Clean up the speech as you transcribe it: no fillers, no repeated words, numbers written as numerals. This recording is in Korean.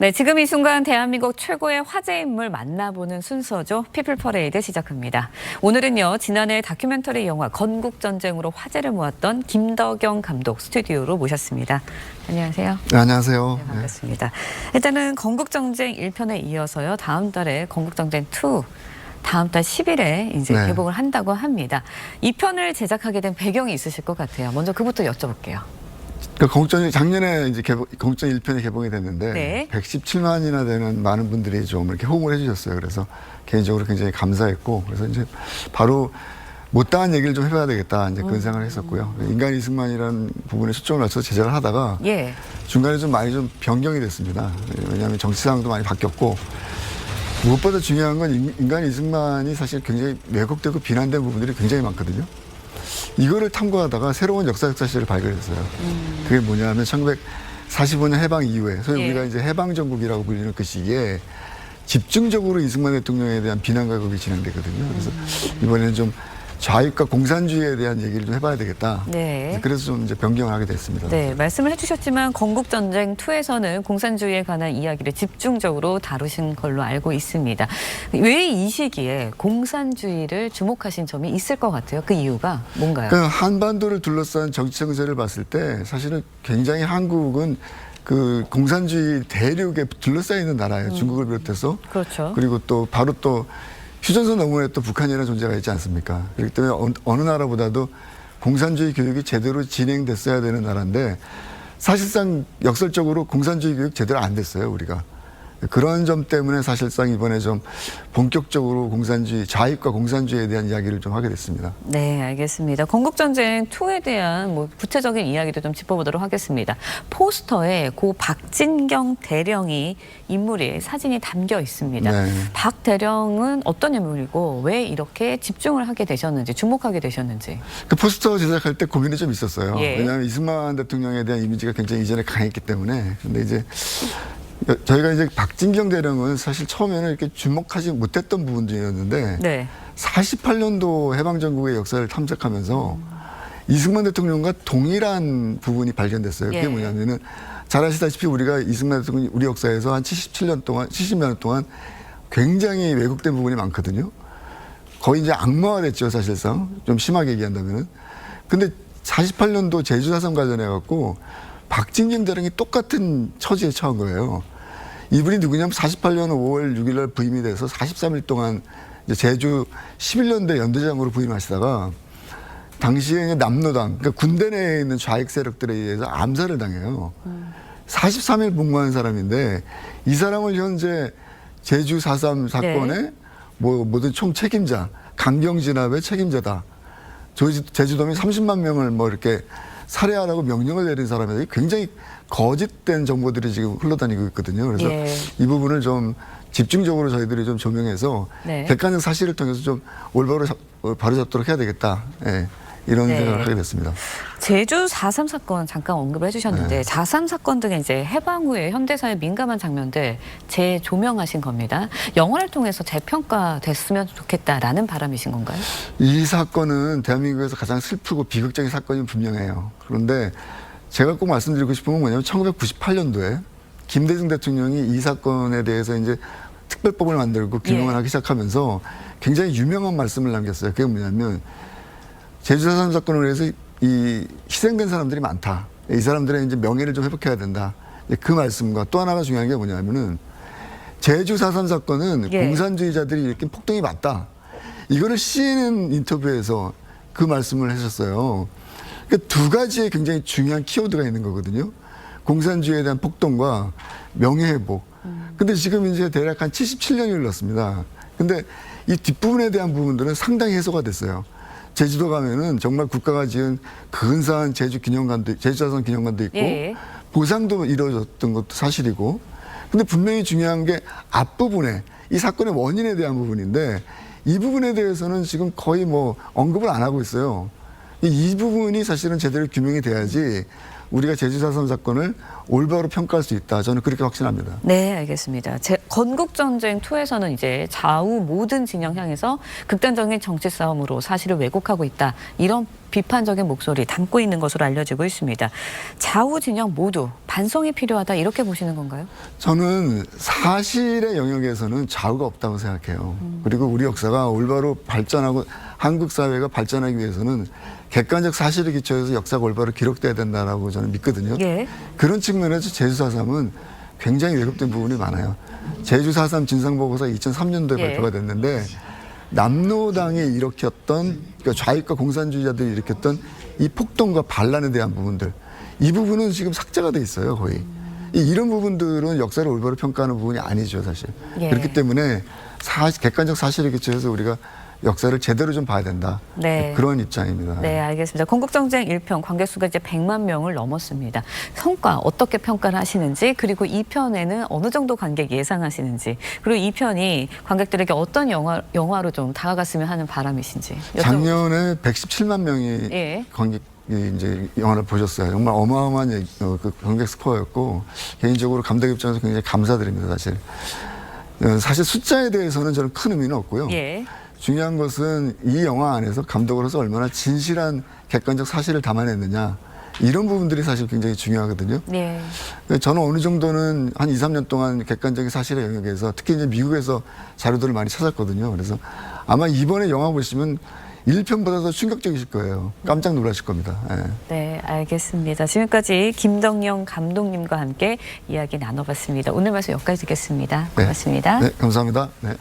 네, 지금 이 순간 대한민국 최고의 화제 인물 만나보는 순서죠. 피플 퍼레이드 시작합니다. 오늘은요, 지난해 다큐멘터리 영화 건국전쟁으로 화제를 모았던 김덕영 감독 스튜디오로 모셨습니다. 안녕하세요. 네, 안녕하세요. 네, 반갑습니다. 일단은 건국전쟁 1편에 이어서요, 다음 달에 건국전쟁 2 다음 달 10일에 이제 네. 개봉을 한다고 합니다. 이 편을 제작하게 된 배경이 있으실 것 같아요. 먼저 그부터 여쭤볼게요. 건국전쟁 작년에 이제 건국전 1편이 개봉이 됐는데 네. 117만이나 되는 많은 분들이 좀 이렇게 호응을 해주셨어요. 그래서 개인적으로 굉장히 감사했고, 그래서 이제 바로 못다한 얘기를 좀 해봐야 되겠다, 이제 그런 생각을 했었고요. 인간 이승만이라는 부분에 초점을 맞춰서 제작을 하다가 예. 중간에 좀 많이 좀 변경이 됐습니다. 왜냐하면 정치 상황도 많이 바뀌었고, 무엇보다 중요한 건 인간 이승만이 사실 굉장히 왜곡되고 비난된 부분들이 굉장히 많거든요. 이거를 탐구하다가 새로운 역사적 사실을 발견했어요. 그게 뭐냐면 1945년 해방 이후에 소위 우리가 이제 해방정국이라고 불리는 그 시기에 집중적으로 이승만 대통령에 대한 비난 가곡이 진행되거든요. 그래서 이번에는 좀 좌익과 공산주의에 대한 얘기를 좀 해봐야 되겠다. 네. 그래서 좀 이제 변경을 하게 됐습니다. 네, 말씀을 해주셨지만 건국전쟁 2에서는 공산주의에 관한 이야기를 집중적으로 다루신 걸로 알고 있습니다. 왜 이 시기에 공산주의를 주목하신 점이 있을 것 같아요? 그 이유가 뭔가요? 그 한반도를 둘러싼 정치 정세를 봤을 때 사실은 굉장히 한국은 그 공산주의 대륙에 둘러싸여 있는 나라예요. 중국을 비롯해서. 그렇죠. 그리고 또 바로 또 휴전선 너머에 또 북한이라는 존재가 있지 않습니까? 그렇기 때문에 어느 나라보다도 공산주의 교육이 제대로 진행됐어야 되는 나라인데 사실상 역설적으로 공산주의 교육 제대로 안 됐어요, 우리가. 그런 점 때문에 사실상 이번에 좀 본격적으로 공산주의, 좌익과 공산주의에 대한 이야기를 좀 하게 됐습니다. 네, 알겠습니다. 건국전쟁 2에 대한 뭐 구체적인 이야기도 좀 짚어보도록 하겠습니다. 포스터에 고 박진경 대령이 인물이 사진이 담겨 있습니다. 네. 박 대령은 어떤 인물이고 왜 이렇게 집중을 하게 되셨는지, 주목하게 되셨는지. 그 포스터 제작할 때 고민이 좀 있었어요. 예. 왜냐하면 이승만 대통령에 대한 이미지가 굉장히 이전에 강했기 때문에. 근데 이제 저희가 이제 박진경 대령은 사실 처음에는 이렇게 주목하지 못했던 부분들이었는데 네. 48년도 해방전국의 역사를 탐색하면서 이승만 대통령과 동일한 부분이 발견됐어요. 그게 예. 뭐냐면은 잘 아시다시피 우리가 이승만 대통령이 우리 역사에서 한 77년 동안, 70년 동안 굉장히 왜곡된 부분이 많거든요. 거의 이제 악마화됐죠, 사실상. 좀 심하게 얘기한다면은. 근데 48년도 제주 4.3 관련해갖고 박진경 대령이 똑같은 처지에 처한 거예요. 이분이 누구냐면 48년 5월 6일 날 부임이 돼서 43일 동안 이제 제주 11년대 연대장으로 부임하시다가 당시에 남로당, 그러니까 군대 내에 있는 좌익 세력들에 의해서 암살을 당해요. 43일 복무한 사람인데 이 사람을 현재 제주 4.3 사건의 네. 모든 총 책임자, 강경진압의 책임자다. 제주도민 30만 명을 뭐 이렇게 살해하라고 명령을 내린 사람이 굉장히 거짓된 정보들이 지금 흘러다니고 있거든요. 그래서 예. 이 부분을 좀 집중적으로 저희들이 좀 조명해서 네. 객관적 사실을 통해서 좀 올바로 바로잡도록 해야 되겠다. 예, 이런 네. 생각을 하게 됐습니다. 제주 4.3 사건 잠깐 언급을 해주셨는데 네. 4.3 사건 등의 이제 해방 후에 현대사의 민감한 장면들 재조명하신 겁니다. 영화를 통해서 재평가됐으면 좋겠다라는 바람이신 건가요? 이 사건은 대한민국에서 가장 슬프고 비극적인 사건이 분명해요. 그런데 제가 꼭 말씀드리고 싶은 건 뭐냐면 1998년도에 김대중 대통령이 이 사건에 대해서 이제 특별법을 만들고 규명을 하기 시작하면서 굉장히 유명한 말씀을 남겼어요. 그게 뭐냐면 제주 4.3 사건으로 해서 이 희생된 사람들이 많다. 이 사람들의 이제 명예를 좀 회복해야 된다. 그 말씀과 또 하나가 중요한 게 뭐냐면은 제주 4.3 사건은 공산주의자들이 일으킨 폭동이 맞다. 이거를 CNN 인터뷰에서 그 말씀을 하셨어요. 그러니까 두 가지의 굉장히 중요한 키워드가 있는 거거든요. 공산주의에 대한 폭동과 명예회복. 근데 지금 이제 대략 한 77년이 흘렀습니다. 근데 이 뒷부분에 대한 부분들은 상당히 해소가 됐어요. 제주도 가면은 정말 국가가 지은 근사한 제주자선 기념관도 있고 보상도 이루어졌던 것도 사실이고. 근데 분명히 중요한 게 앞부분에 이 사건의 원인에 대한 부분인데 이 부분에 대해서는 지금 거의 뭐 언급을 안 하고 있어요. 이 부분이 사실은 제대로 규명이 돼야지 우리가 제주 4.3 사건을 올바로 평가할 수 있다. 저는 그렇게 확신합니다. 네, 알겠습니다. 건국전쟁 2에서는 이제 좌우 모든 진영 향해서 극단적인 정치 싸움으로 사실을 왜곡하고 있다. 이런 비판적인 목소리 담고 있는 것으로 알려지고 있습니다. 좌우 진영 모두 반성이 필요하다 이렇게 보시는 건가요? 저는 사실의 영역에서는 좌우가 없다고 생각해요. 그리고 우리 역사가 올바로 발전하고 한국 사회가 발전하기 위해서는 객관적 사실에 기초해서 역사가 올바로 기록돼야 된다라고 저는 믿거든요. 예. 그런 측면에서 제주 4.3은 굉장히 왜곡된 부분이 많아요. 제주 4.3 진상보고서 2003년도에 예. 발표가 됐는데 남로당이 일으켰던 그러니까 좌익과 공산주의자들이 일으켰던 이 폭동과 반란에 대한 부분들 이 부분은 지금 삭제가 돼 있어요 거의. 이런 부분들은 역사를 올바로 평가하는 부분이 아니죠 사실. 예. 그렇기 때문에 객관적 사실에 기초해서 우리가 역사를 제대로 좀 봐야 된다. 네. 그런 입장입니다. 네, 알겠습니다. 건국전쟁 1편 관객수가 이제 100만 명을 넘었습니다. 성과 어떻게 평가를 하시는지 그리고 2편에는 어느 정도 관객 예상하시는지 그리고 2편이 관객들에게 어떤 영화로 좀 다가갔으면 하는 바람이신지 작년에 117만 명이 예. 관객이 이제 영화를 보셨어요. 정말 어마어마한 그 관객 스코어였고 개인적으로 감독 입장에서 굉장히 감사드립니다. 사실 숫자에 대해서는 저는 큰 의미는 없고요. 예. 중요한 것은 이 영화 안에서 감독으로서 얼마나 진실한 객관적 사실을 담아냈느냐 이런 부분들이 사실 굉장히 중요하거든요. 네. 저는 어느 정도는 한 2, 3년 동안 객관적인 사실의 영역에서 특히 이제 미국에서 자료들을 많이 찾았거든요. 그래서 아마 이번에 영화 보시면 1편보다 더 충격적이실 거예요. 깜짝 놀라실 겁니다. 예. 네, 알겠습니다. 지금까지 김덕영 감독님과 함께 이야기 나눠봤습니다. 오늘 말씀 여기까지 듣겠습니다. 고맙습니다. 네, 감사합니다. 네.